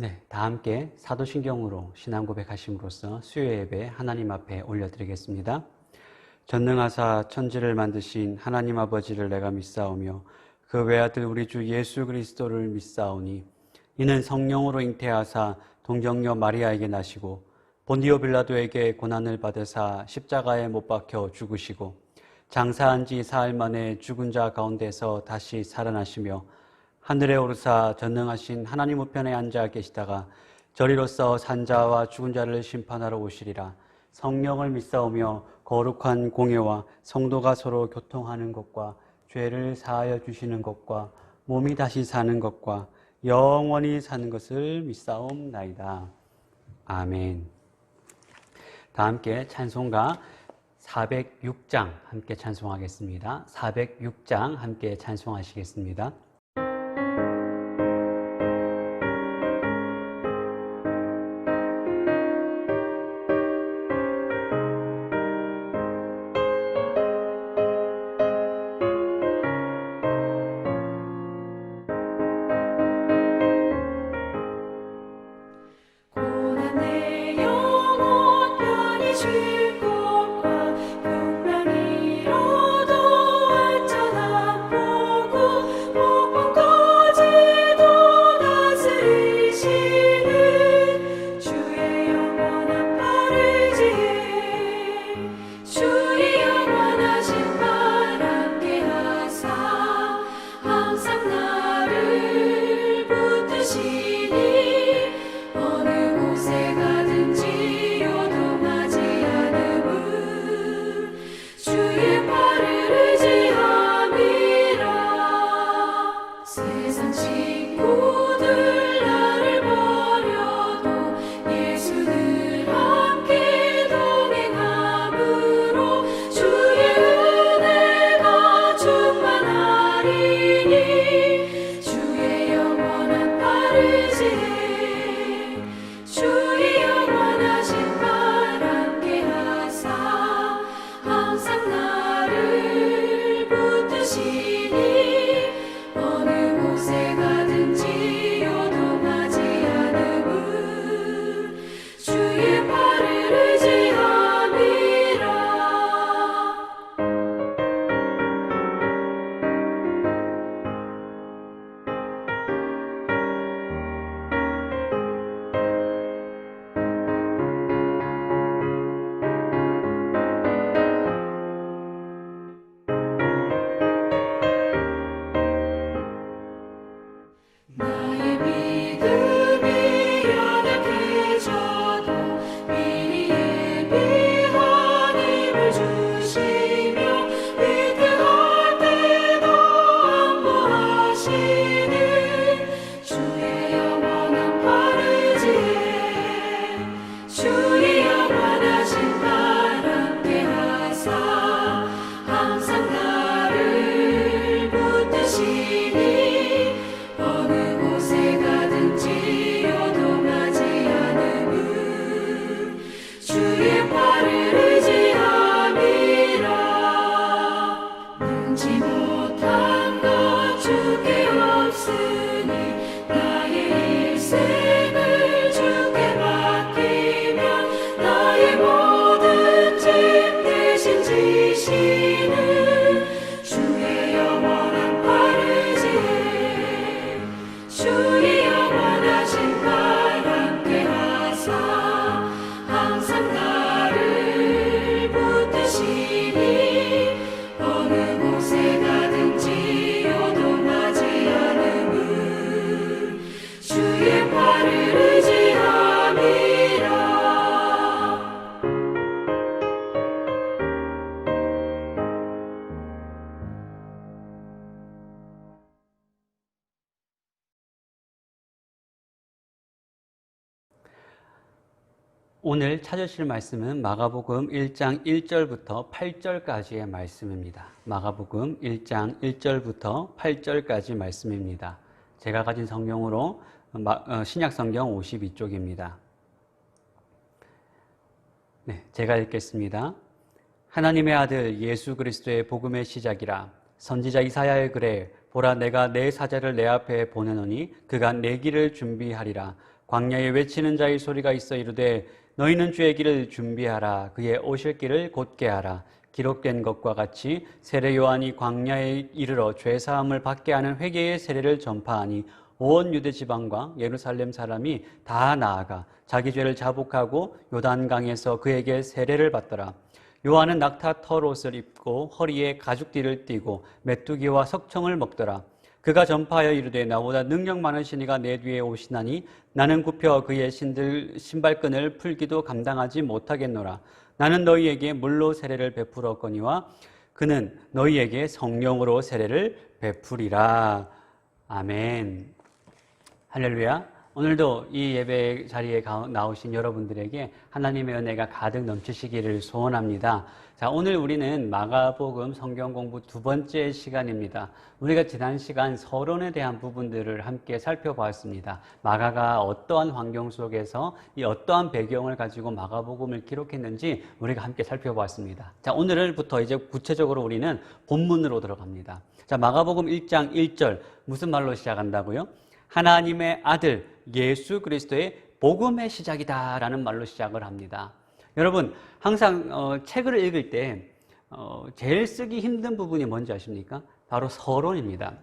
네, 다 함께 사도신경으로 신앙 고백하심으로써 수요 예배 하나님 앞에 올려드리겠습니다. 전능하사 천지를 만드신 하나님 아버지를 내가 믿사오며 그 외아들 우리 주 예수 그리스도를 믿사오니 이는 성령으로 잉태하사 동정녀 마리아에게 나시고 본디오 빌라도에게 고난을 받으사 십자가에 못 박혀 죽으시고 장사한 지 사흘 만에 죽은 자 가운데서 다시 살아나시며 하늘에 오르사 전능하신 하나님 우편에 앉아 계시다가 저리로서 산자와 죽은 자를 심판하러 오시리라. 성령을 믿사오며 거룩한 공예와 성도가 서로 교통하는 것과 죄를 사하여 주시는 것과 몸이 다시 사는 것과 영원히 사는 것을 믿사옵나이다. 아멘. 다 함께 찬송가 406장 함께 찬송하겠습니다. 406장 함께 찬송하시겠습니다. 오늘 찾으실 말씀은 마가복음 1장 1절부터 8절까지의 말씀입니다. 마가복음 1장 1절부터 8절까지 말씀입니다. 제가 가진 성경으로 신약성경 52쪽입니다. 네, 제가 읽겠습니다. 하나님의 아들 예수 그리스도의 복음의 시작이라. 선지자 이사야의 글에 보라 내가 내 사자를 내 앞에 보내노니 그가 내 길을 준비하리라. 광야에 외치는 자의 소리가 있어 이르되 너희는 주의 길을 준비하라. 그의 오실 길을 곧게 하라. 기록된 것과 같이 세례 요한이 광야에 이르러 죄 사함을 받게 하는 회개의 세례를 전파하니 온 유대 지방과 예루살렘 사람이 다 나아가 자기 죄를 자복하고 요단강에서 그에게 세례를 받더라. 요한은 낙타 털옷을 입고 허리에 가죽띠를 띠고 메뚜기와 석청을 먹더라. 그가 전파하여 이르되 나보다 능력 많으신 이가 내 뒤에 오시나니 나는 굽혀 그의 신발끈을 풀기도 감당하지 못하겠노라. 나는 너희에게 물로 세례를 베풀었거니와 그는 너희에게 성령으로 세례를 베풀이라. 아멘. 할렐루야. 오늘도 이 예배 자리에 나오신 여러분들에게 하나님의 은혜가 가득 넘치시기를 소원합니다. 자, 오늘 우리는 마가복음 성경 공부 두 번째 시간입니다. 우리가 지난 시간 서론에 대한 부분들을 함께 살펴보았습니다. 마가가 어떠한 환경 속에서 이 어떠한 배경을 가지고 마가복음을 기록했는지 우리가 함께 살펴보았습니다. 자, 오늘부터 이제 구체적으로 우리는 본문으로 들어갑니다. 자, 마가복음 1장 1절 무슨 말로 시작한다고요? 하나님의 아들 예수 그리스도의 복음의 시작이다라는 말로 시작을 합니다. 여러분, 항상 책을 읽을 때 제일 쓰기 힘든 부분이 뭔지 아십니까? 바로 서론입니다.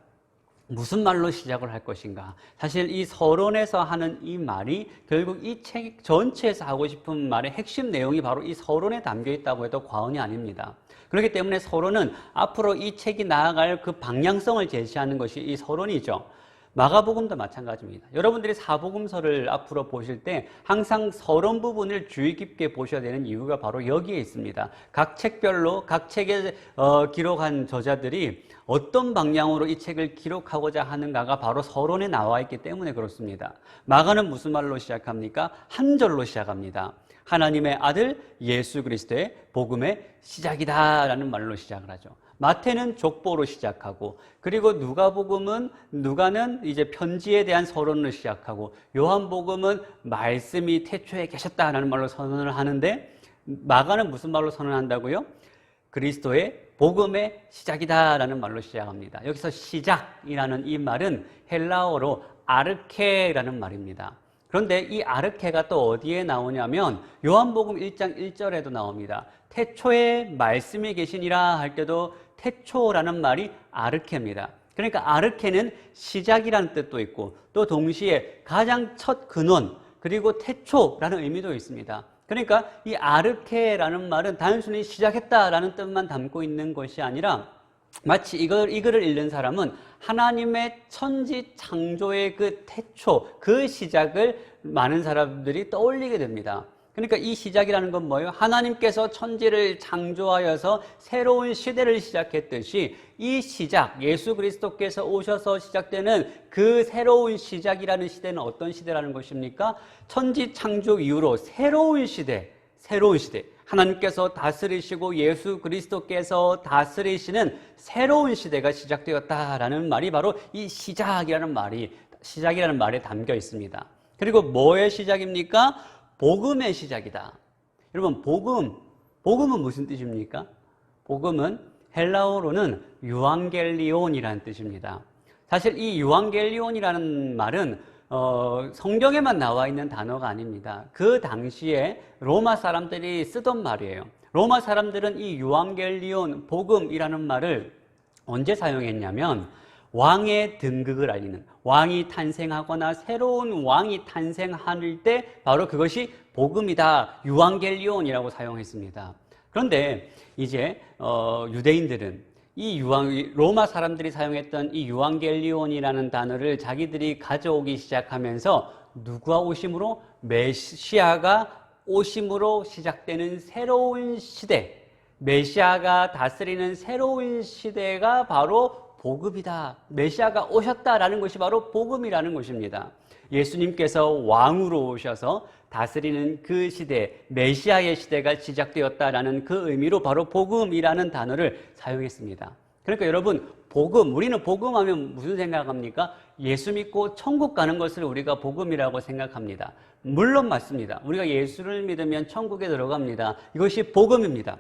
무슨 말로 시작을 할 것인가? 사실 이 서론에서 하는 이 말이 결국 이 책 전체에서 하고 싶은 말의 핵심 내용이 바로 이 서론에 담겨 있다고 해도 과언이 아닙니다. 그렇기 때문에 서론은 앞으로 이 책이 나아갈 그 방향성을 제시하는 것이 이 서론이죠. 마가복음도 마찬가지입니다. 여러분들이 사복음서를 앞으로 보실 때 항상 서론 부분을 주의 깊게 보셔야 되는 이유가 바로 여기에 있습니다. 각 책별로 각 책에 기록한 저자들이 어떤 방향으로 이 책을 기록하고자 하는가가 바로 서론에 나와 있기 때문에 그렇습니다. 마가는 무슨 말로 시작합니까? 한 절로 시작합니다. 하나님의 아들 예수 그리스도의 복음의 시작이다라는 말로 시작을 하죠. 마태는 족보로 시작하고, 그리고 누가는 이제 편지에 대한 서론을 시작하고, 요한복음은 말씀이 태초에 계셨다라는 말로 선언을 하는데, 마가는 무슨 말로 선언한다고요? 그리스도의 복음의 시작이다라는 말로 시작합니다. 여기서 시작이라는 이 말은 헬라어로 아르케라는 말입니다. 그런데 이 아르케가 또 어디에 나오냐면 요한복음 1장 1절에도 나옵니다. 태초에 말씀이 계시니라 할 때도 태초라는 말이 아르케입니다. 그러니까 아르케는 시작이라는 뜻도 있고 또 동시에 가장 첫 근원 그리고 태초라는 의미도 있습니다. 그러니까 이 아르케라는 말은 단순히 시작했다라는 뜻만 담고 있는 것이 아니라 마치 이 글을 읽는 사람은 하나님의 천지 창조의 그 태초, 그 시작을 많은 사람들이 떠올리게 됩니다. 그러니까 이 시작이라는 건 뭐예요? 하나님께서 천지를 창조하여서 새로운 시대를 시작했듯이 이 시작, 예수 그리스도께서 오셔서 시작되는 그 새로운 시작이라는 시대는 어떤 시대라는 것입니까? 천지 창조 이후로 새로운 시대. 하나님께서 다스리시고 예수 그리스도께서 다스리시는 새로운 시대가 시작되었다라는 말이 바로 이 시작이라는 말에 담겨 있습니다. 그리고 뭐의 시작입니까? 복음의 시작이다. 여러분, 복음은 무슨 뜻입니까? 복음은 헬라어로는 유앙겔리온이라는 뜻입니다. 사실 이 유앙겔리온이라는 말은 성경에만 나와 있는 단어가 아닙니다. 그 당시에 로마 사람들이 쓰던 말이에요. 로마 사람들은 이 유앙겔리온, 복음이라는 말을 언제 사용했냐면 왕의 등극을 알리는, 왕이 탄생하거나 새로운 왕이 탄생할 때 바로 그것이 복음이다, 유앙겔리온이라고 사용했습니다. 그런데 이제 유대인들은 로마 사람들이 사용했던 이 유앙겔리온이라는 단어를 자기들이 가져오기 시작하면서 누구와 오심으로? 메시아가 오심으로 시작되는 새로운 시대, 메시아가 다스리는 새로운 시대가 바로 복음이다. 메시아가 오셨다라는 것이 바로 복음이라는 것입니다. 예수님께서 왕으로 오셔서 다스리는 그 시대, 메시아의 시대가 시작되었다라는 그 의미로 바로 복음이라는 단어를 사용했습니다. 그러니까 여러분, 우리는 복음하면 무슨 생각합니까? 예수 믿고 천국 가는 것을 우리가 복음이라고 생각합니다. 물론 맞습니다. 우리가 예수를 믿으면 천국에 들어갑니다. 이것이 복음입니다.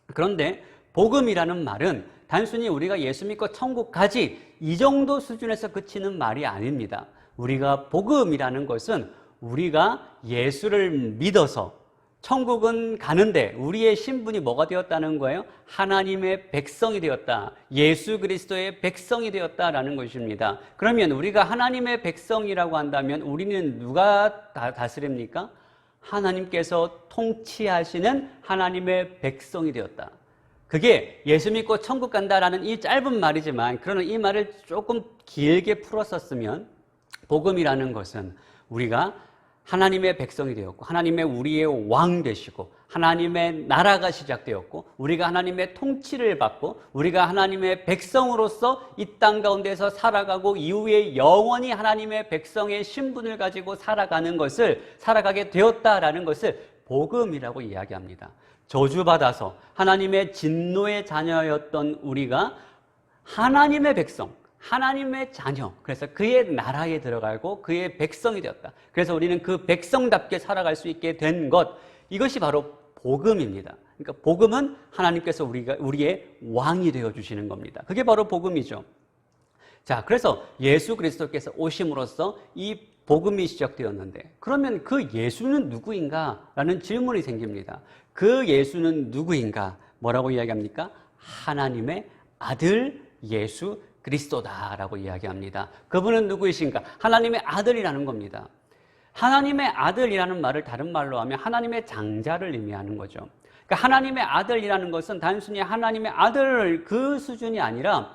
그런데 복음이라는 말은 단순히 우리가 예수 믿고 천국 가지 이 정도 수준에서 그치는 말이 아닙니다. 우리가 복음이라는 것은 우리가 예수를 믿어서 천국은 가는데 우리의 신분이 뭐가 되었다는 거예요? 하나님의 백성이 되었다. 예수 그리스도의 백성이 되었다라는 것입니다. 그러면 우리가 하나님의 백성이라고 한다면 우리는 누가 다스립니까? 하나님께서 통치하시는 하나님의 백성이 되었다. 그게 예수 믿고 천국 간다라는 이 짧은 말이지만, 그러나 이 말을 조금 길게 풀었었으면 복음이라는 것은 우리가 하나님의 백성이 되었고, 하나님의 우리의 왕 되시고, 하나님의 나라가 시작되었고, 우리가 하나님의 통치를 받고, 우리가 하나님의 백성으로서 이 땅 가운데서 살아가고, 이후에 영원히 하나님의 백성의 신분을 가지고 살아가게 되었다라는 것을 복음이라고 이야기합니다. 저주받아서 하나님의 진노의 자녀였던 우리가 하나님의 백성, 하나님의 자녀, 그래서 그의 나라에 들어가고 그의 백성이 되었다. 그래서 우리는 그 백성답게 살아갈 수 있게 된 것, 이것이 바로 복음입니다. 그러니까 복음은 하나님께서 우리의 왕이 되어주시는 겁니다. 그게 바로 복음이죠. 자, 그래서 예수 그리스도께서 오심으로써 이 복음이 시작되었는데, 그러면 그 예수는 누구인가? 라는 질문이 생깁니다. 그 예수는 누구인가? 뭐라고 이야기합니까? 하나님의 아들 예수 그리스도다라고 이야기합니다. 그분은 누구이신가? 하나님의 아들이라는 겁니다. 하나님의 아들이라는 말을 다른 말로 하면 하나님의 장자를 의미하는 거죠. 그러니까 하나님의 아들이라는 것은 단순히 하나님의 아들 그 수준이 아니라,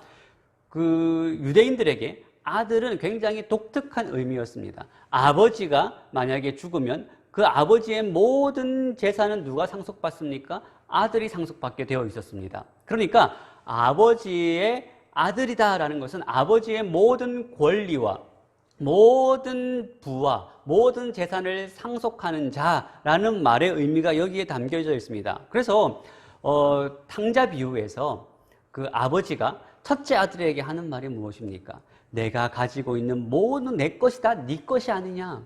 그 유대인들에게 아들은 굉장히 독특한 의미였습니다. 아버지가 만약에 죽으면 그 아버지의 모든 재산은 누가 상속받습니까? 아들이 상속받게 되어 있었습니다. 그러니까 아버지의 아들이다라는 것은 아버지의 모든 권리와 모든 부와 모든 재산을 상속하는 자라는 말의 의미가 여기에 담겨져 있습니다. 그래서 탕자 비유에서 그 아버지가 첫째 아들에게 하는 말이 무엇입니까? 내가 가지고 있는 모든 내 것이다, 네 것이 아니냐.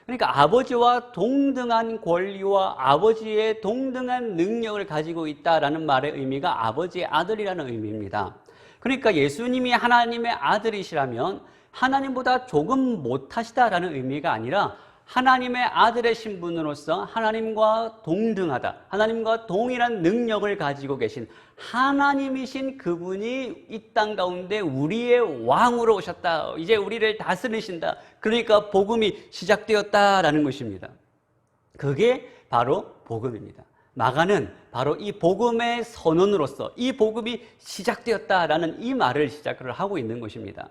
그러니까 아버지와 동등한 권리와 아버지의 동등한 능력을 가지고 있다라는 말의 의미가 아버지의 아들이라는 의미입니다. 그러니까 예수님이 하나님의 아들이시라면 하나님보다 조금 못하시다라는 의미가 아니라 하나님의 아들의 신분으로서 하나님과 동등하다, 하나님과 동일한 능력을 가지고 계신 하나님이신 그분이 이 땅 가운데 우리의 왕으로 오셨다. 이제 우리를 다스리신다. 그러니까 복음이 시작되었다라는 것입니다. 그게 바로 복음입니다. 마가는 바로 이 복음의 선언으로서 이 복음이 시작되었다라는 이 말을 시작을 하고 있는 것입니다.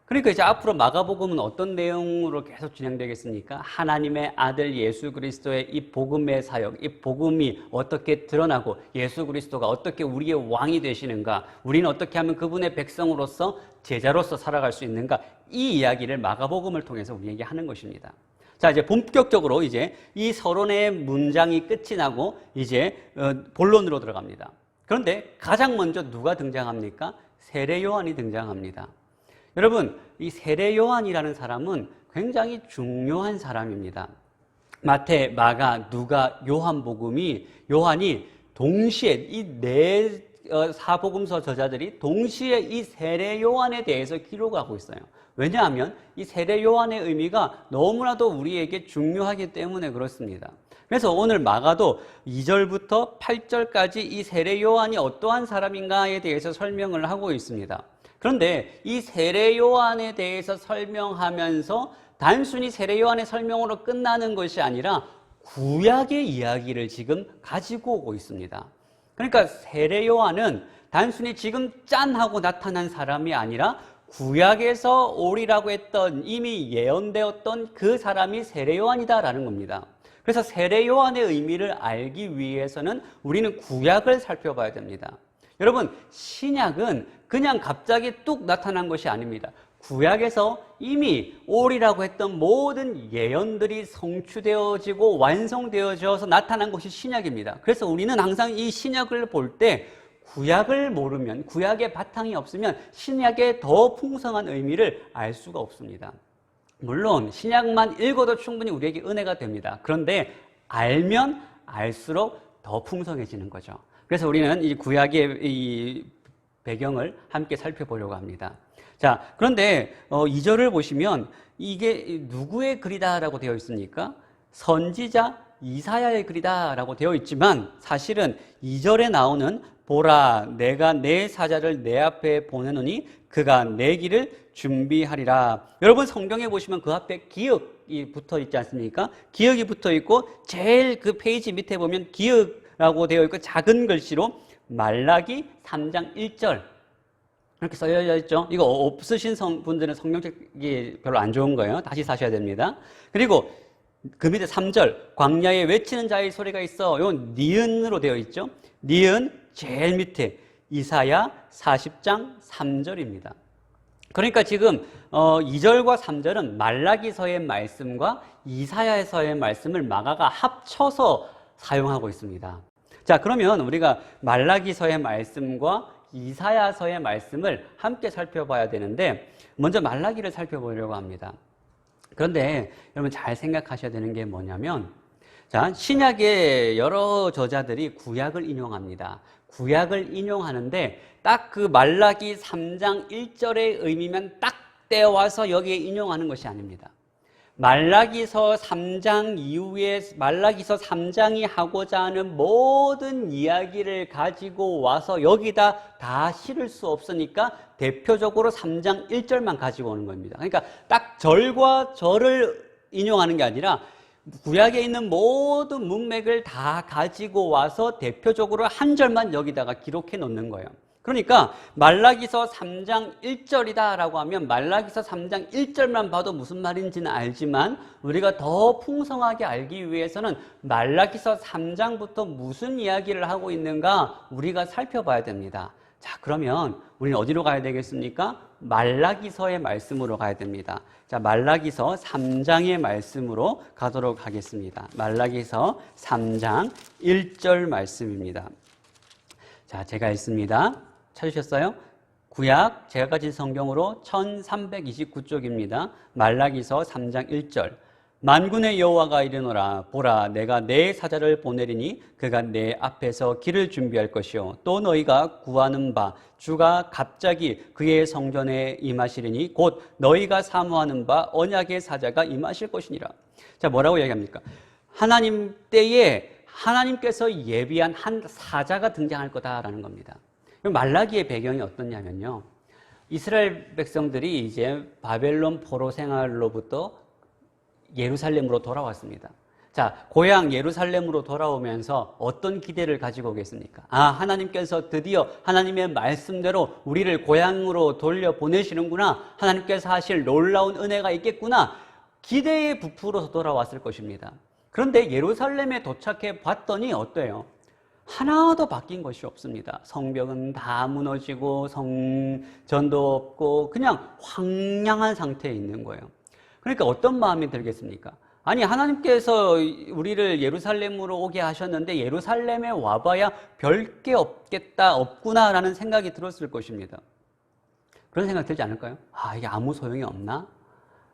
그러니까 이제 앞으로 마가복음은 어떤 내용으로 계속 진행되겠습니까? 하나님의 아들 예수 그리스도의 이 복음의 사역, 이 복음이 어떻게 드러나고 예수 그리스도가 어떻게 우리의 왕이 되시는가, 우리는 어떻게 하면 그분의 백성으로서 제자로서 살아갈 수 있는가, 이 이야기를 마가복음을 통해서 우리에게 하는 것입니다. 자, 이제 본격적으로 이제 이 서론의 문장이 끝이 나고 이제 본론으로 들어갑니다. 그런데 가장 먼저 누가 등장합니까? 세례 요한이 등장합니다. 여러분, 이 세례 요한이라는 사람은 굉장히 중요한 사람입니다. 마태, 마가, 누가, 요한이 동시에 이 네 사복음서 저자들이 동시에 이 세례 요한에 대해서 기록하고 있어요. 왜냐하면 이 세례 요한의 의미가 너무나도 우리에게 중요하기 때문에 그렇습니다. 그래서 오늘 마가도 2절부터 8절까지 이 세례 요한이 어떠한 사람인가에 대해서 설명을 하고 있습니다. 그런데 이 세례 요한에 대해서 설명하면서 단순히 세례 요한의 설명으로 끝나는 것이 아니라 구약의 이야기를 지금 가지고 오고 있습니다. 그러니까 세례 요한은 단순히 지금 짠 하고 나타난 사람이 아니라 구약에서 오리라고 했던, 이미 예언되었던 그 사람이 세례 요한이다라는 겁니다. 그래서 세례 요한의 의미를 알기 위해서는 우리는 구약을 살펴봐야 됩니다. 여러분, 신약은 그냥 갑자기 뚝 나타난 것이 아닙니다. 구약에서 이미 오리라고 했던 모든 예언들이 성취되어지고 완성되어져서 나타난 것이 신약입니다. 그래서 우리는 항상 이 신약을 볼 때 구약을 모르면, 구약의 바탕이 없으면 신약의 더 풍성한 의미를 알 수가 없습니다. 물론 신약만 읽어도 충분히 우리에게 은혜가 됩니다. 그런데 알면 알수록 더 풍성해지는 거죠. 그래서 우리는 이 구약의 이 배경을 함께 살펴보려고 합니다. 자, 그런데 2절을 보시면 이게 누구의 글이다라고 되어 있습니까? 선지자 이사야의 글이다라고 되어 있지만 사실은 2절에 나오는 보라 내가 내 사자를 내 앞에 보내노니 그가 내 길을 준비하리라. 여러분 성경에 보시면 그 앞에 기역이 붙어 있지 않습니까? 기역이 붙어 있고 제일 그 페이지 밑에 보면 기역이라고 되어 있고 작은 글씨로 말라기 3장 1절 이렇게 써져 있죠. 이거 없으신 분들은 성경책이 별로 안 좋은 거예요. 다시 사셔야 됩니다. 그리고 그 밑에 3절 광야에 외치는 자의 소리가 있어. 이건 니은으로 되어 있죠. 니은 제일 밑에 이사야 40장 3절입니다. 그러니까 지금 2절과 3절은 말라기서의 말씀과 이사야서의 말씀을 마가가 합쳐서 사용하고 있습니다. 자, 그러면 우리가 말라기서의 말씀과 이사야서의 말씀을 함께 살펴봐야 되는데 먼저 말라기를 살펴보려고 합니다. 그런데 여러분 잘 생각하셔야 되는 게 뭐냐면 자, 신약의 여러 저자들이 구약을 인용합니다. 구약을 인용하는데 딱 그 말라기 3장 1절의 의미만 딱 떼어와서 여기에 인용하는 것이 아닙니다. 말라기서 3장 이후에 말라기서 3장이 하고자 하는 모든 이야기를 가지고 와서 여기다 다 실을 수 없으니까 대표적으로 3장 1절만 가지고 오는 겁니다. 그러니까 딱 절과 절을 인용하는 게 아니라 구약에 있는 모든 문맥을 다 가지고 와서 대표적으로 한 절만 여기다가 기록해 놓는 거예요. 그러니까 말라기서 3장 1절이다 라고 하면 말라기서 3장 1절만 봐도 무슨 말인지는 알지만 우리가 더 풍성하게 알기 위해서는 말라기서 3장부터 무슨 이야기를 하고 있는가 우리가 살펴봐야 됩니다. 자, 그러면 우리는 어디로 가야 되겠습니까? 말라기서의 말씀으로 가야 됩니다. 자, 말라기서 3장의 말씀으로 가도록 하겠습니다. 말라기서 3장 1절 말씀입니다. 자, 제가 읽습니다. 찾으셨어요? 구약 제가 가진 성경으로 1329쪽입니다. 말라기서 3장 1절 만군의 여호와가 이르노라 보라 내가 내 사자를 보내리니 그가 내 앞에서 길을 준비할 것이요 또 너희가 구하는 바 주가 갑자기 그의 성전에 임하시리니 곧 너희가 사모하는 바 언약의 사자가 임하실 것이니라. 자, 뭐라고 얘기합니까? 하나님 때에 하나님께서 예비한 한 사자가 등장할 거다라는 겁니다. 말라기의 배경이 어떻냐면요. 이스라엘 백성들이 이제 바벨론 포로 생활로부터 예루살렘으로 돌아왔습니다. 자, 고향 예루살렘으로 돌아오면서 어떤 기대를 가지고 오겠습니까? 아, 하나님께서 드디어 하나님의 말씀대로 우리를 고향으로 돌려보내시는구나. 하나님께서 하실 놀라운 은혜가 있겠구나. 기대에 부풀어서 돌아왔을 것입니다. 그런데 예루살렘에 도착해 봤더니 어때요? 하나도 바뀐 것이 없습니다. 성벽은 다 무너지고 성전도 없고 그냥 황량한 상태에 있는 거예요. 그러니까 어떤 마음이 들겠습니까? 아니, 하나님께서 우리를 예루살렘으로 오게 하셨는데 예루살렘에 와봐야 별게 없구나라는 생각이 들었을 것입니다. 그런 생각 들지 않을까요? 아, 이게 아무 소용이 없나?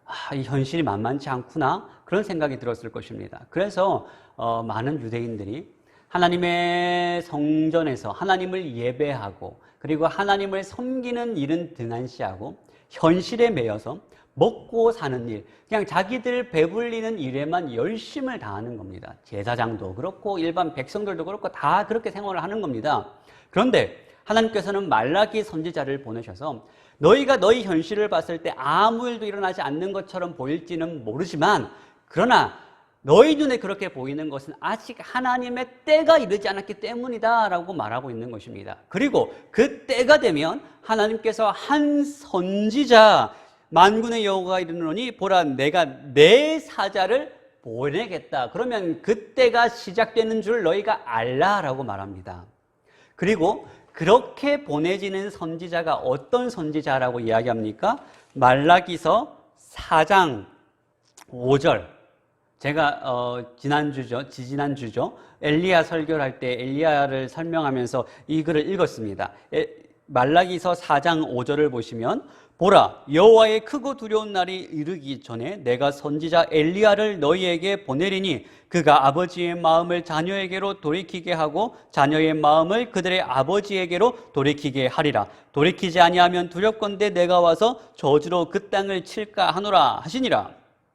아, 이 현실이 만만치 않구나. 그런 생각이 들었을 것입니다. 그래서 많은 유대인들이 하나님의 성전에서 하나님을 예배하고 그리고 하나님을 섬기는 일은 등한시하고 현실에 매여서 먹고 사는 일, 그냥 자기들 배불리는 일에만 열심을 다하는 겁니다. 제사장도 그렇고 일반 백성들도 그렇고 다 그렇게 생활을 하는 겁니다. 그런데 하나님께서는 말라기 선지자를 보내셔서 너희가 너희 현실을 봤을 때 아무 일도 일어나지 않는 것처럼 보일지는 모르지만 그러나 너희 눈에 그렇게 보이는 것은 아직 하나님의 때가 이르지 않았기 때문이다 라고 말하고 있는 것입니다. 그리고 그 때가 되면 하나님께서 한 선지자 만군의 여호와가 이르노니 보라 내가 내 사자를 보내겠다. 그러면 그때가 시작되는 줄 너희가 알라라고 말합니다. 그리고 그렇게 보내지는 선지자가 어떤 선지자라고 이야기합니까? 말라기서 4장 5절. 제가 지지난주죠. 엘리야 설교를 할 때 엘리야를 설명하면서 이 글을 읽었습니다. 말라기서 4장 5절을 보시면 보라 여호와의 크고 두려운 날이 이르기 전에 내가 선지자 엘리야를 너희에게 보내리니 그가 아버지의 마음을 자녀에게로 돌이키게 하고 자녀의 마음을 그들의 아버지에게로 돌이키게 하리라. 돌이키지 아니하면 두렵건대 내가 와서 저주로 그 땅을 칠까 하노라 하시니라.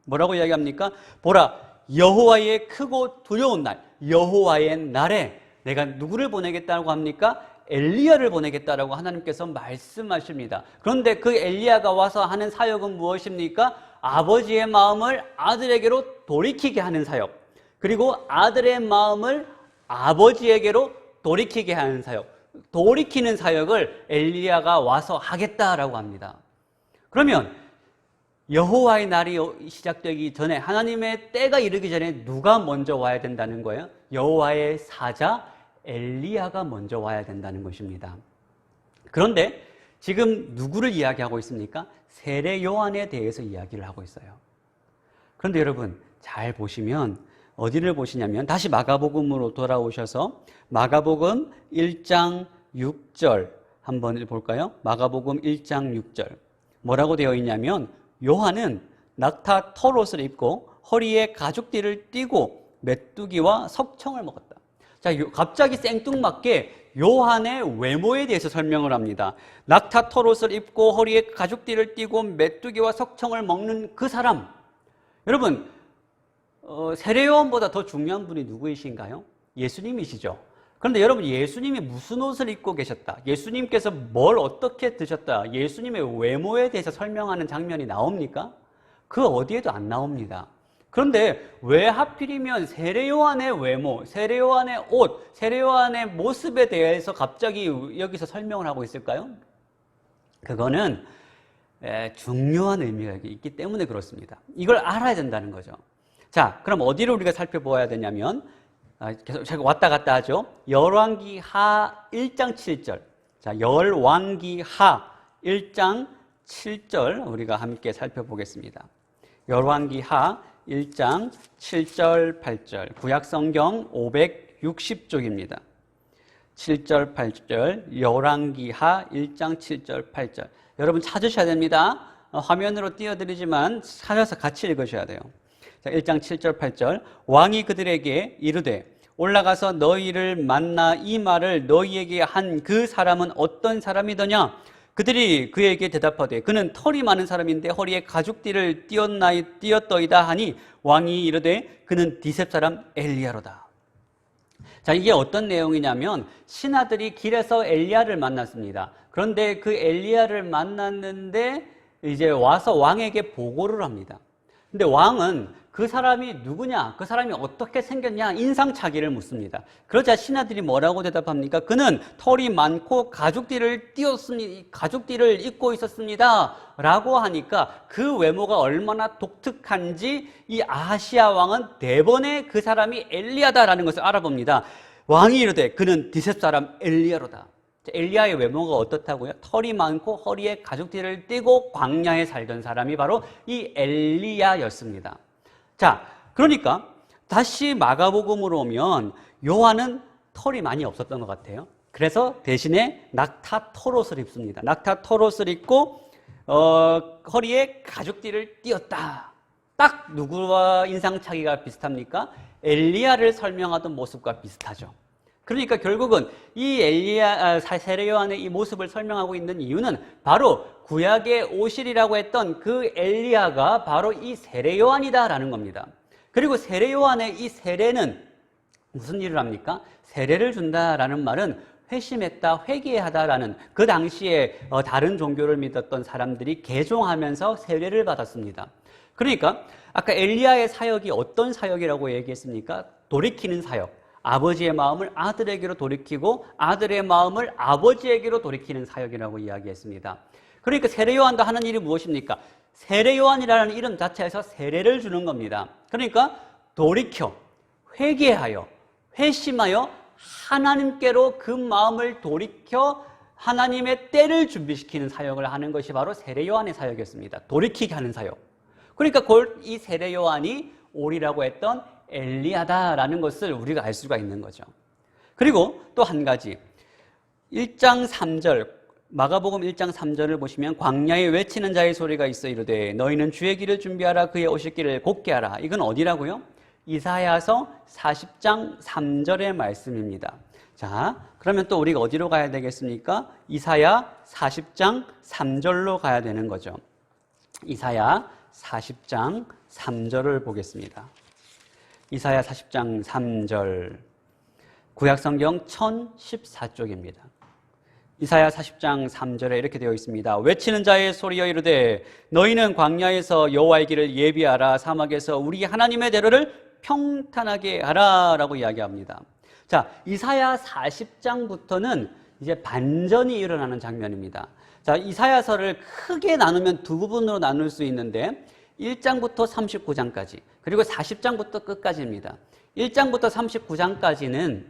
뭐라고 이야기합니까? 보라 여호와의 크고 두려운 날, 여호와의 날에 내가 누구를 보내겠다고 합니까? 엘리야를 보내겠다라고 하나님께서 말씀하십니다. 그런데 그 엘리야가 와서 하는 사역은 무엇입니까? 아버지의 마음을 아들에게로 돌이키게 하는 사역, 그리고 아들의 마음을 아버지에게로 돌이키게 하는 사역, 돌이키는 사역을 엘리야가 와서 하겠다라고 합니다. 그러면 여호와의 날이 시작되기 전에, 하나님의 때가 이르기 전에 누가 먼저 와야 된다는 거예요? 여호와의 사자 엘리야가 먼저 와야 된다는 것입니다. 그런데 지금 누구를 이야기하고 있습니까? 세례 요한에 대해서 이야기를 하고 있어요. 그런데 여러분 잘 보시면 어디를 보시냐면 다시 마가복음으로 돌아오셔서 마가복음 1장 6절 한번 볼까요? 마가복음 1장 6절 뭐라고 되어 있냐면 요한은 낙타 털옷을 입고 허리에 가죽띠를 띠고 메뚜기와 석청을 먹었다. 자, 갑자기 생뚱맞게 요한의 외모에 대해서 설명을 합니다. 낙타 털옷을 입고 허리에 가죽띠를 띠고 메뚜기와 석청을 먹는 그 사람. 여러분, 세례 요한보다 더 중요한 분이 누구이신가요? 예수님이시죠. 그런데 여러분, 예수님이 무슨 옷을 입고 계셨다, 예수님께서 뭘 어떻게 드셨다, 예수님의 외모에 대해서 설명하는 장면이 나옵니까? 그 어디에도 안 나옵니다. 그런데 왜 하필이면 세례 요한의 외모, 세례 요한의 옷, 세례 요한의 모습에 대해서 갑자기 여기서 설명을 하고 있을까요? 그거는 중요한 의미가 있기 때문에 그렇습니다. 이걸 알아야 된다는 거죠. 자, 그럼 어디를 우리가 살펴보아야 되냐면, 계속 제가 왔다 갔다 하죠. 열왕기 하 1장 7절. 자, 열왕기 하 1장 7절 우리가 함께 살펴보겠습니다. 열왕기 하 1장 7절 8절 구약성경 560쪽입니다. 7절 8절 열왕기하 1장 7절 8절 여러분 찾으셔야 됩니다. 화면으로 띄워드리지만 찾아서 같이 읽으셔야 돼요. 자, 1장 7절 8절 왕이 그들에게 이르되 올라가서 너희를 만나 이 말을 너희에게 한 그 사람은 어떤 사람이더냐? 그들이 그에게 대답하되 그는 털이 많은 사람인데 허리에 가죽띠를 띄었더이다 하니 왕이 이르되 그는 디셉 사람 엘리야로다. 자, 이게 어떤 내용이냐면 신하들이 길에서 엘리야를 만났습니다. 그런데 그 엘리야를 만났는데 이제 와서 왕에게 보고를 합니다. 근데 왕은 그 사람이 누구냐, 그 사람이 어떻게 생겼냐 인상착의를 묻습니다. 그러자 신하들이 뭐라고 대답합니까? 그는 털이 많고 가죽띠를 입고 있었습니다 라고 하니까 그 외모가 얼마나 독특한지 이 아하시야 왕은 대번에 그 사람이 엘리야다라는 것을 알아봅니다. 왕이 이르되 그는 디셉 사람 엘리야로다. 엘리야의 외모가 어떻다고요? 털이 많고 허리에 가죽띠를 띠고 광야에 살던 사람이 바로 이 엘리야였습니다. 자, 그러니까 다시 마가복음으로 오면 요한은 털이 많이 없었던 것 같아요. 그래서 대신에 낙타 털옷을 입습니다. 낙타 털옷을 입고 허리에 가죽띠를 띄었다. 딱 누구와 인상착의가 비슷합니까? 엘리야를 설명하던 모습과 비슷하죠. 그러니까 결국은 이 세례 요한의 이 모습을 설명하고 있는 이유는 바로 구약에 오시리라고 했던 그 엘리야가 바로 이 세례 요한이다라는 겁니다. 그리고 세례 요한의 이 세례는 무슨 일을 합니까? 세례를 준다라는 말은 회심했다, 회개하다라는, 그 당시에 다른 종교를 믿었던 사람들이 개종하면서 세례를 받았습니다. 그러니까 아까 엘리야의 사역이 어떤 사역이라고 얘기했습니까? 돌이키는 사역. 아버지의 마음을 아들에게로 돌이키고 아들의 마음을 아버지에게로 돌이키는 사역이라고 이야기했습니다. 그러니까 세례 요한도 하는 일이 무엇입니까? 세례 요한이라는 이름 자체에서 세례를 주는 겁니다. 그러니까 돌이켜, 회개하여, 회심하여 하나님께로 그 마음을 돌이켜 하나님의 때를 준비시키는 사역을 하는 것이 바로 세례 요한의 사역이었습니다. 돌이키게 하는 사역. 그러니까 이 세례 요한이 오리라고 했던 엘리야다라는 것을 우리가 알 수가 있는 거죠. 그리고 또 한 가지, 1장 3절 마가복음 1장 3절을 보시면 광야에 외치는 자의 소리가 있어 이르되 너희는 주의 길을 준비하라 그의 오실 길을 곧게 하라. 이건 어디라고요? 이사야서 40장 3절의 말씀입니다. 자, 그러면 또 우리가 어디로 가야 되겠습니까? 이사야 40장 3절로 가야 되는 거죠. 이사야 40장 3절을 보겠습니다. 이사야 40장 3절, 구약성경 1014쪽입니다. 이사야 40장 3절에 이렇게 되어 있습니다. 외치는 자의 소리여 이르되 너희는 광야에서 여호와의 길을 예비하라, 사막에서 우리 하나님의 대로를 평탄하게 하라 라고 이야기합니다. 자, 이사야 40장부터는 이제 반전이 일어나는 장면입니다. 자, 이사야서를 크게 나누면 두 부분으로 나눌 수 있는데 1장부터 39장까지, 그리고 40장부터 끝까지입니다. 1장부터 39장까지는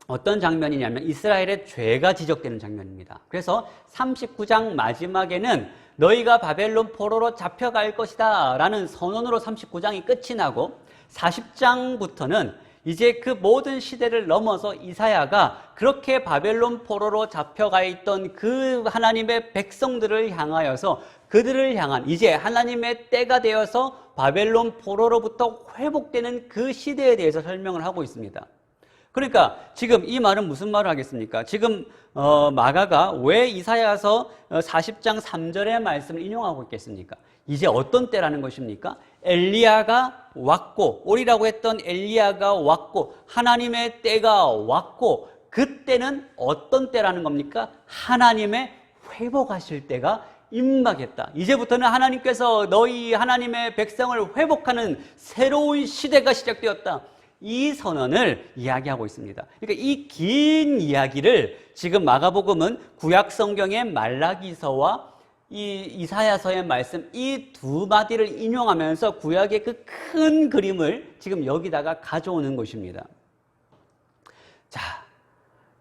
어떤 장면이냐면 이스라엘의 죄가 지적되는 장면입니다. 그래서 39장 마지막에는 너희가 바벨론 포로로 잡혀갈 것이다 라는 선언으로 39장이 끝이 나고 40장부터는 이제 그 모든 시대를 넘어서 이사야가 그렇게 바벨론 포로로 잡혀가 있던 그 하나님의 백성들을 향하여서 그들을 향한 이제 하나님의 때가 되어서 바벨론 포로로부터 회복되는 그 시대에 대해서 설명을 하고 있습니다. 그러니까 지금 이 말은 무슨 말을 하겠습니까? 지금 마가가 왜 이사야서 40장 3절의 말씀을 인용하고 있겠습니까? 이제 어떤 때라는 것입니까? 엘리야가 왔고, 오리라고 했던 엘리야가 왔고, 하나님의 때가 왔고, 그때는 어떤 때라는 겁니까? 하나님의 회복하실 때가 임박했다. 이제부터는 하나님께서 너희 하나님의 백성을 회복하는 새로운 시대가 시작되었다. 이 선언을 이야기하고 있습니다. 그러니까 이 긴 이야기를 지금 마가복음은 구약 성경의 말라기서와 이 이사야서의 말씀 이 두 마디를 인용하면서 구약의 그 큰 그림을 지금 여기다가 가져오는 것입니다. 자,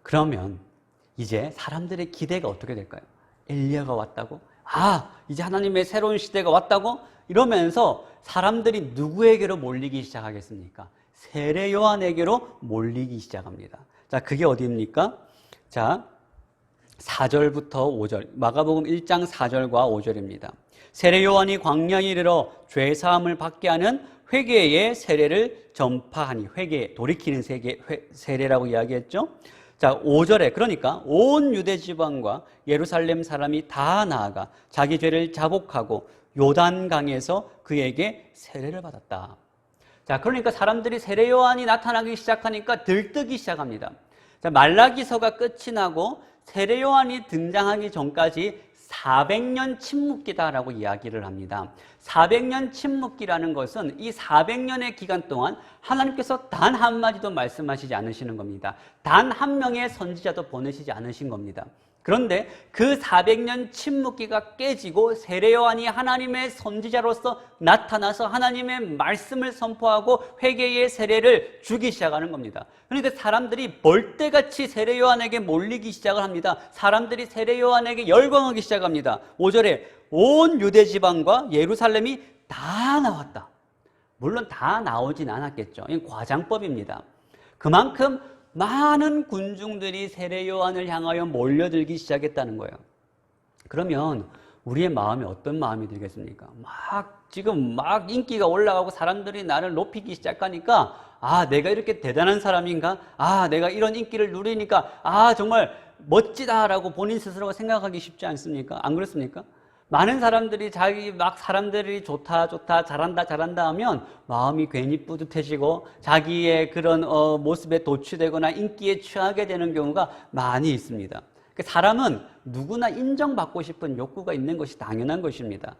그러면 이제 사람들의 기대가 어떻게 될까요? 엘리야가 왔다고? 아, 이제 하나님의 새로운 시대가 왔다고? 이러면서 사람들이 누구에게로 몰리기 시작하겠습니까? 세례 요한에게로 몰리기 시작합니다. 자, 그게 어디입니까? 자, 4절부터 5절, 마가복음 1장 4절과 5절입니다. 세례 요한이 광야에 이르러 죄 사함을 받게 하는 회개의 세례를 전파하니, 회개, 돌이키는 세례라고 이야기했죠. 자, 5절에 그러니까 온 유대 지방과 예루살렘 사람이 다 나아가 자기 죄를 자복하고 요단강에서 그에게 세례를 받았다. 자, 그러니까 사람들이 세례 요한이 나타나기 시작하니까 들뜨기 시작합니다. 자, 말라기서가 끝이 나고 세례 요한이 등장하기 전까지 400년 침묵기다라고 이야기를 합니다. 400년 침묵기라는 것은 이 400년의 기간 동안 하나님께서 단 한마디도 말씀하시지 않으시는 겁니다. 단 한 명의 선지자도 보내시지 않으신 겁니다. 그런데 그 400년 침묵기가 깨지고 세례 요한이 하나님의 선지자로서 나타나서 하나님의 말씀을 선포하고 회개의 세례를 주기 시작하는 겁니다. 그런데 사람들이 벌떼같이 세례 요한에게 몰리기 시작을 합니다. 사람들이 세례 요한에게 열광하기 시작합니다. 5절에 온 유대 지방과 예루살렘이 다 나왔다. 물론 다 나오진 않았겠죠. 이건 과장법입니다. 그만큼 많은 군중들이 세례 요한을 향하여 몰려들기 시작했다는 거예요. 그러면 우리의 마음이 어떤 마음이 들겠습니까? 지금 인기가 올라가고 사람들이 나를 높이기 시작하니까 아, 내가 이렇게 대단한 사람인가? 아, 내가 이런 인기를 누리니까 아, 정말 멋지다라고 본인 스스로가 생각하기 쉽지 않습니까? 안 그렇습니까? 많은 사람들이 사람들이 좋다 잘한다 하면 마음이 괜히 뿌듯해지고 자기의 그런 모습에 도취되거나 인기에 취하게 되는 경우가 많이 있습니다. 사람은 누구나 인정받고 싶은 욕구가 있는 것이 당연한 것입니다.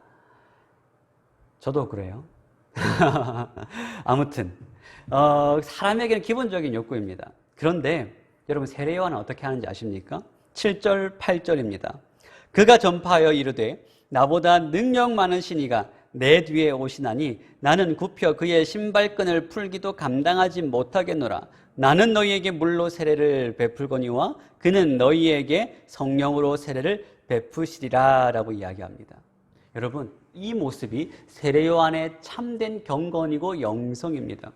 저도 그래요. 아무튼 사람에게는 기본적인 욕구입니다. 그런데 여러분 세례 요한은 어떻게 하는지 아십니까? 7절 8절입니다. 그가 전파하여 이르되 나보다 능력 많은 신이가 내 뒤에 오시나니 나는 굽혀 그의 신발끈을 풀기도 감당하지 못하겠노라. 나는 너희에게 물로 세례를 베풀거니와 그는 너희에게 성령으로 세례를 베푸시리라 라고 이야기합니다. 여러분, 이 모습이 세례 요한의 참된 경건이고 영성입니다.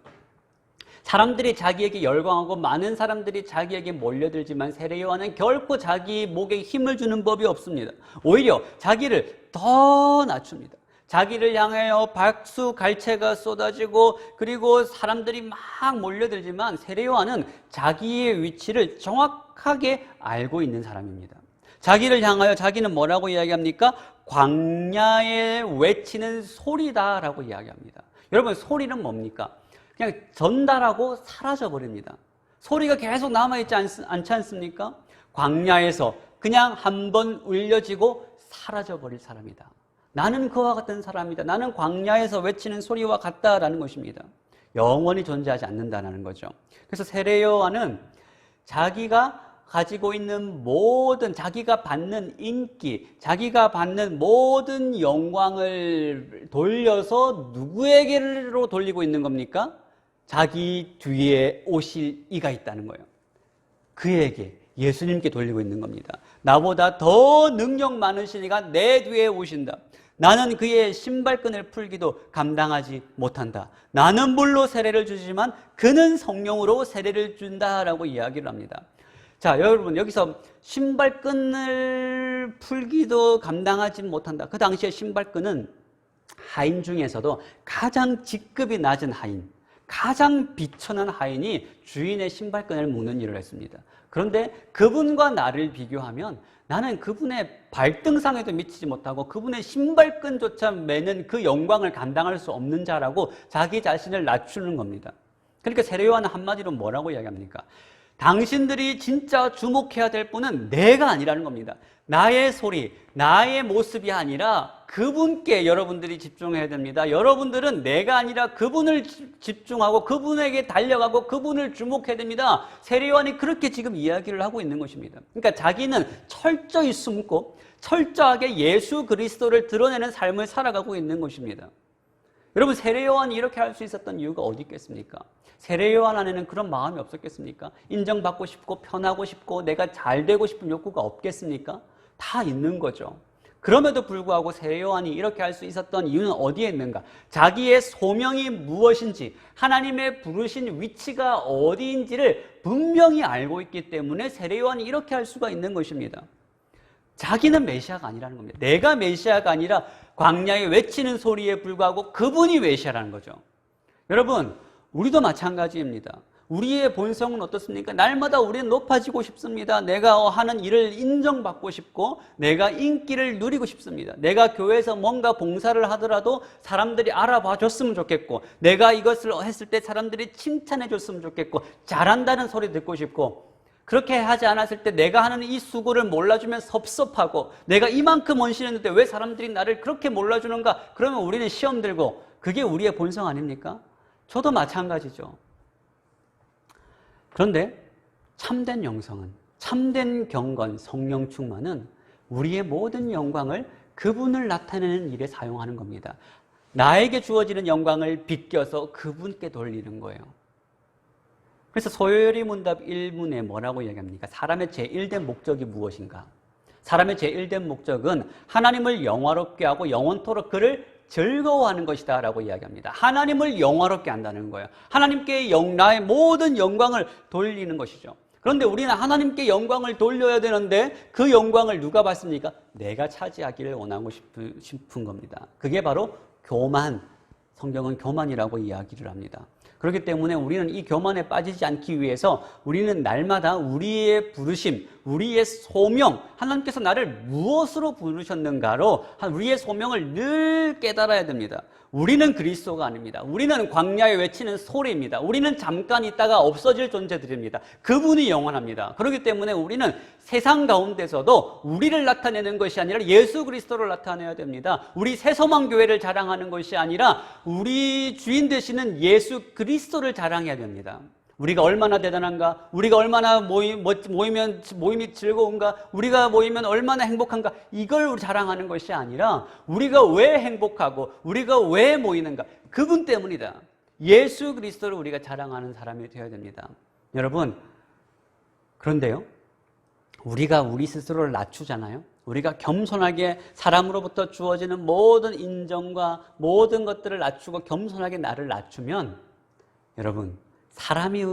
사람들이 자기에게 열광하고 많은 사람들이 자기에게 몰려들지만 세례 요한은 결코 자기 목에 힘을 주는 법이 없습니다. 오히려 자기를 더 낮춥니다. 자기를 향하여 박수 갈채가 쏟아지고 그리고 사람들이 막 몰려들지만 세례 요한은 자기의 위치를 정확하게 알고 있는 사람입니다. 자기를 향하여 자기는 뭐라고 이야기합니까? 광야에 외치는 소리다라고 이야기합니다. 여러분, 소리는 뭡니까? 그냥 전달하고 사라져버립니다. 소리가 계속 남아있지 않지 않습니까? 광야에서 그냥 한번 울려지고 사라져버릴 사람이다. 나는 그와 같은 사람이다. 나는 광야에서 외치는 소리와 같다라는 것입니다. 영원히 존재하지 않는다는 거죠. 그래서 세례 요한은 자기가 가지고 있는 모든, 자기가 받는 인기, 자기가 받는 모든 영광을 돌려서 누구에게로 돌리고 있는 겁니까? 자기 뒤에 오실 이가 있다는 거예요. 그에게, 예수님께 돌리고 있는 겁니다. 나보다 더 능력 많으신 이가 내 뒤에 오신다. 나는 그의 신발끈을 풀기도 감당하지 못한다. 나는 물로 세례를 주지만 그는 성령으로 세례를 준다라고 이야기를 합니다. 자, 여러분, 여기서 신발끈을 풀기도 감당하지 못한다. 그 당시에 신발끈은 하인 중에서도 가장 직급이 낮은 하인, 가장 비천한 하인이 주인의 신발끈을 묶는 일을 했습니다. 그런데 그분과 나를 비교하면 나는 그분의 발등상에도 미치지 못하고 그분의 신발끈조차 매는 그 영광을 감당할 수 없는 자라고 자기 자신을 낮추는 겁니다. 그러니까 세례 요한은 한마디로 뭐라고 이야기합니까? 당신들이 진짜 주목해야 될 분은 내가 아니라는 겁니다. 나의 소리, 나의 모습이 아니라 그분께 여러분들이 집중해야 됩니다. 여러분들은 내가 아니라 그분을 집중하고 그분에게 달려가고 그분을 주목해야 됩니다. 세례 요한이 그렇게 지금 이야기를 하고 있는 것입니다. 그러니까 자기는 철저히 숨고 철저하게 예수 그리스도를 드러내는 삶을 살아가고 있는 것입니다. 여러분, 세례 요한이 이렇게 할 수 있었던 이유가 어디 있겠습니까? 세례 요한 안에는 그런 마음이 없었겠습니까? 인정받고 싶고 편하고 싶고 내가 잘 되고 싶은 욕구가 없겠습니까? 다 있는 거죠. 그럼에도 불구하고 세례 요한이 이렇게 할 수 있었던 이유는 어디에 있는가? 자기의 소명이 무엇인지, 하나님의 부르신 위치가 어디인지를 분명히 알고 있기 때문에 세례 요한이 이렇게 할 수가 있는 것입니다. 자기는 메시아가 아니라는 겁니다. 내가 메시아가 아니라 광야에 외치는 소리에 불과하고 그분이 메시아라는 거죠. 여러분, 우리도 마찬가지입니다. 우리의 본성은 어떻습니까? 날마다 우리는 높아지고 싶습니다. 내가 하는 일을 인정받고 싶고 내가 인기를 누리고 싶습니다. 내가 교회에서 뭔가 봉사를 하더라도 사람들이 알아봐 줬으면 좋겠고 내가 이것을 했을 때 사람들이 칭찬해 줬으면 좋겠고 잘한다는 소리 듣고 싶고 그렇게 하지 않았을 때 내가 하는 이 수고를 몰라주면 섭섭하고 내가 이만큼 헌신했는데 왜 사람들이 나를 그렇게 몰라주는가? 그러면 우리는 시험 들고 그게 우리의 본성 아닙니까? 저도 마찬가지죠. 그런데 참된 영성은, 참된 경건, 성령 충만은 우리의 모든 영광을 그분을 나타내는 일에 사용하는 겁니다. 나에게 주어지는 영광을 비껴서 그분께 돌리는 거예요. 그래서 소요리 문답 1문에 뭐라고 이야기합니까? 사람의 제1된 목적이 무엇인가? 사람의 제1된 목적은 하나님을 영화롭게 하고 영원토록 그를 즐거워하는 것이다 라고 이야기합니다. 하나님을 영화롭게 한다는 거예요. 하나님께 나의 모든 영광을 돌리는 것이죠. 그런데 우리는 하나님께 영광을 돌려야 되는데 그 영광을 누가 받습니까? 내가 차지하기를 원하고 싶은 겁니다. 그게 바로 교만, 성경은 교만이라고 이야기를 합니다. 그렇기 때문에 우리는 이 교만에 빠지지 않기 위해서 우리는 날마다 우리의 부르심, 우리의 소명, 하나님께서 나를 무엇으로 부르셨는가로 우리의 소명을 늘 깨달아야 됩니다. 우리는 그리스도가 아닙니다. 우리는 광야에 외치는 소리입니다. 우리는 잠깐 있다가 없어질 존재들입니다. 그분이 영원합니다. 그렇기 때문에 우리는 세상 가운데서도 우리를 나타내는 것이 아니라 예수 그리스도를 나타내야 됩니다. 우리 새소망교회를 자랑하는 것이 아니라 우리 주인 되시는 예수 그리스도를 자랑해야 됩니다. 우리가 얼마나 대단한가, 우리가 얼마나 모임이 즐거운가, 우리가 모이면 얼마나 행복한가, 이걸 자랑하는 것이 아니라 우리가 왜 행복하고 우리가 왜 모이는가, 그분 때문이다. 예수 그리스도를 우리가 자랑하는 사람이 되어야 됩니다. 여러분, 그런데요, 우리가 우리 스스로를 낮추잖아요. 우리가 겸손하게 사람으로부터 주어지는 모든 인정과 모든 것들을 낮추고 겸손하게 나를 낮추면 여러분, 사람이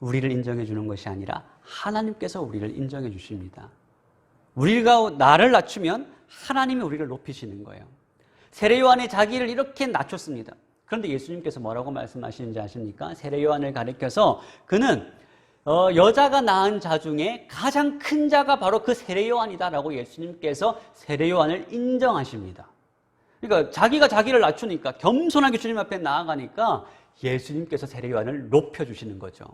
우리를 인정해 주는 것이 아니라 하나님께서 우리를 인정해 주십니다. 우리가 나를 낮추면 하나님이 우리를 높이시는 거예요. 세례 요한이 자기를 이렇게 낮췄습니다. 그런데 예수님께서 뭐라고 말씀하시는지 아십니까? 세례 요한을 가리켜서 그는 여자가 낳은 자 중에 가장 큰 자가 바로 그 세례 요한이다라고 예수님께서 세례 요한을 인정하십니다. 그러니까 자기가 자기를 낮추니까 겸손하게 주님 앞에 나아가니까 예수님께서 세례 요한을 높여주시는 거죠.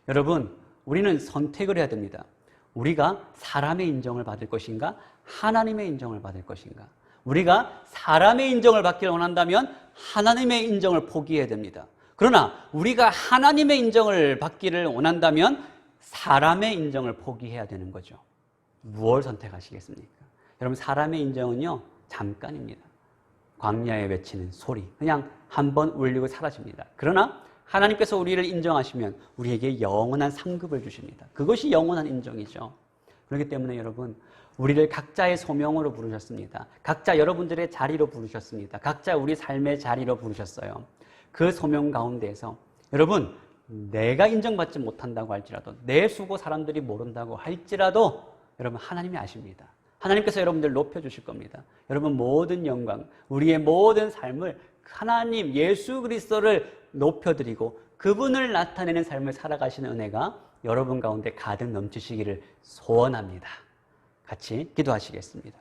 여러분, 우리는 선택을 해야 됩니다. 우리가 사람의 인정을 받을 것인가? 하나님의 인정을 받을 것인가? 우리가 사람의 인정을 받기를 원한다면 하나님의 인정을 포기해야 됩니다. 그러나 우리가 하나님의 인정을 받기를 원한다면 사람의 인정을 포기해야 되는 거죠. 무엇을 선택하시겠습니까? 여러분, 사람의 인정은요, 잠깐입니다. 광야에 외치는 소리, 그냥 한번 울리고 사라집니다. 그러나 하나님께서 우리를 인정하시면 우리에게 영원한 상급을 주십니다. 그것이 영원한 인정이죠. 그렇기 때문에 여러분, 우리를 각자의 소명으로 부르셨습니다. 각자 여러분들의 자리로 부르셨습니다. 각자 우리 삶의 자리로 부르셨어요. 그 소명 가운데에서 여러분, 내가 인정받지 못한다고 할지라도, 내 수고 사람들이 모른다고 할지라도 여러분, 하나님이 아십니다. 하나님께서 여러분들 높여주실 겁니다. 여러분, 모든 영광, 우리의 모든 삶을 하나님 예수 그리스도를 높여드리고 그분을 나타내는 삶을 살아가시는 은혜가 여러분 가운데 가득 넘치시기를 소원합니다. 같이 기도하시겠습니다.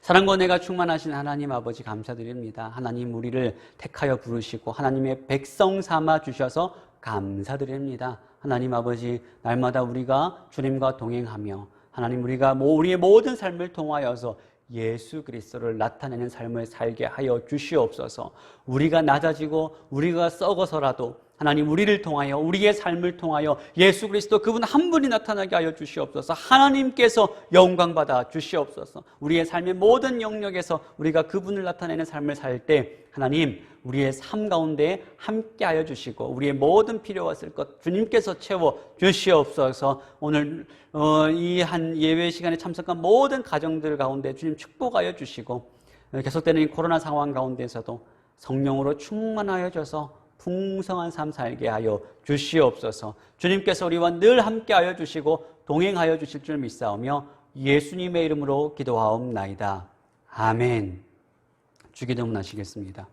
사랑과 은혜가 충만하신 하나님 아버지 감사드립니다. 하나님, 우리를 택하여 부르시고 하나님의 백성 삼아 주셔서 감사드립니다. 하나님 아버지, 날마다 우리가 주님과 동행하며 하나님, 우리가 우리의 모든 삶을 통하여서 예수 그리스도를 나타내는 삶을 살게 하여 주시옵소서. 우리가 낮아지고 우리가 썩어서라도 하나님, 우리를 통하여, 우리의 삶을 통하여 예수 그리스도 그분 한 분이 나타나게 하여 주시옵소서. 하나님께서 영광받아 주시옵소서. 우리의 삶의 모든 영역에서 우리가 그분을 나타내는 삶을 살 때 하나님, 우리의 삶 가운데 함께 하여 주시고 우리의 모든 필요와 쓸 것 주님께서 채워 주시옵소서. 오늘 이 한 예배 시간에 참석한 모든 가정들 가운데 주님 축복하여 주시고 계속되는 이 코로나 상황 가운데서도 성령으로 충만하여 줘서 풍성한 삶 살게 하여 주시옵소서. 주님께서 우리와 늘 함께 하여 주시고 동행하여 주실 줄 믿사오며 예수님의 이름으로 기도하옵나이다. 아멘. 주기도문 하시겠습니다.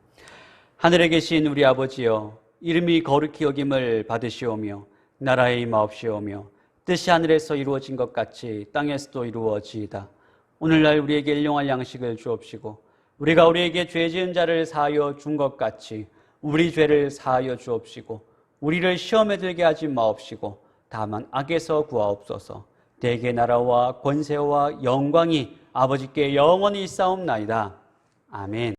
하늘에 계신 우리 아버지여, 이름이 거룩히 여김을 받으시오며 나라의 임하옵시오며 뜻이 하늘에서 이루어진 것 같이 땅에서도 이루어지이다. 오늘날 우리에게 일용할 양식을 주옵시고 우리가 우리에게 죄 지은 자를 사하여 준 것 같이 우리 죄를 사하여 주옵시고 우리를 시험에 들게 하지 마옵시고 다만 악에서 구하옵소서. 대개 나라와 권세와 영광이 아버지께 영원히 있사옵나이다. 아멘.